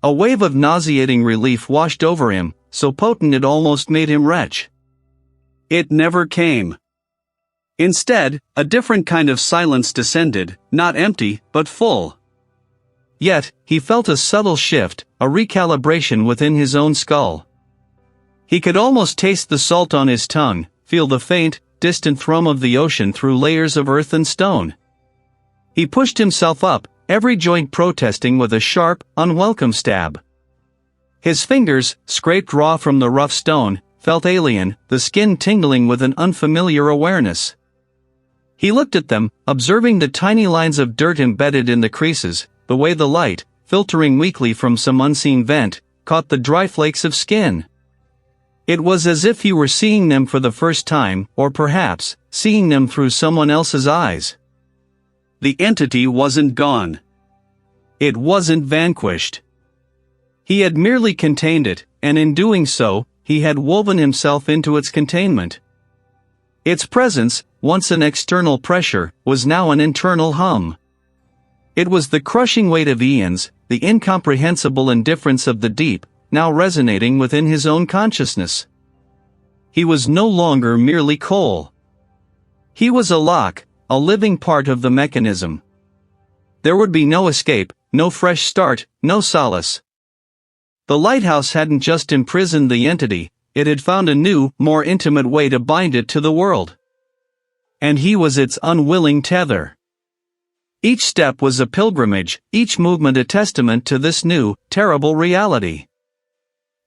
Speaker 1: A wave of nauseating relief washed over him, so potent it almost made him retch.
Speaker 2: It never came. Instead, a different kind of silence descended, not empty, but full.
Speaker 1: Yet, he felt a subtle shift, a recalibration within his own skull. He could almost taste the salt on his tongue, feel the faint, distant thrum of the ocean through layers of earth and stone. He pushed himself up, every joint protesting with a sharp, unwelcome stab. His fingers, scraped raw from the rough stone, felt alien, the skin tingling with an unfamiliar awareness. He looked at them, observing the tiny lines of dirt embedded in the creases, the way the light, filtering weakly from some unseen vent, caught the dry flakes of skin. It was as if he were seeing them for the first time, or perhaps, seeing them through someone else's eyes.
Speaker 2: The entity wasn't gone.
Speaker 1: It wasn't vanquished. He had merely contained it, and in doing so, he had woven himself into its containment. Its presence, once an external pressure, was now an internal hum. It was the crushing weight of eons, the incomprehensible indifference of the deep, now resonating within his own consciousness. He was no longer merely coal. He was a lock, a living part of the mechanism. There would be no escape, no fresh start, no solace. The lighthouse hadn't just imprisoned the entity, it had found a new, more intimate way to bind it to the world. And he was its unwilling tether. Each step was a pilgrimage, each movement a testament to this new, terrible reality.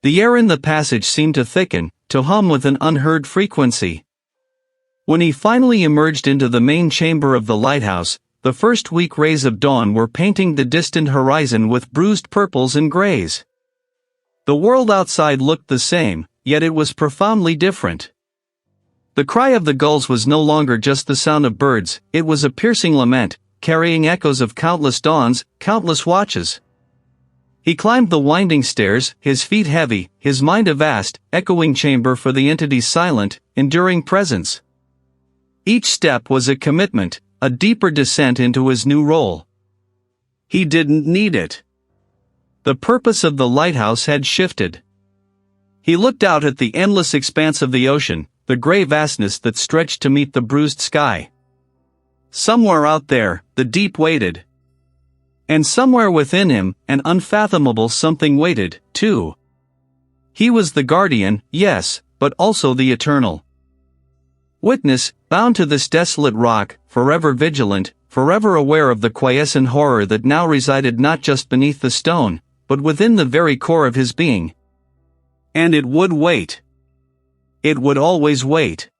Speaker 1: The air in the passage seemed to thicken, to hum with an unheard frequency. When he finally emerged into the main chamber of the lighthouse, the first weak rays of dawn were painting the distant horizon with bruised purples and grays. The world outside looked the same, yet it was profoundly different. The cry of the gulls was no longer just the sound of birds, it was a piercing lament, carrying echoes of countless dawns, countless watches. He climbed the winding stairs, his feet heavy, his mind a vast, echoing chamber for the entity's silent, enduring presence. Each step was a commitment, a deeper descent into his new role. He didn't need it. The purpose of the lighthouse had shifted. He looked out at the endless expanse of the ocean, the gray vastness that stretched to meet the bruised sky. Somewhere out there, the deep waited. And somewhere within him, an unfathomable something waited, too. He was the guardian, yes, but also the eternal. Witness, bound to this desolate rock, forever vigilant, forever aware of the quiescent horror that now resided not just beneath the stone, but within the very core of his being. And it would wait. It would always wait.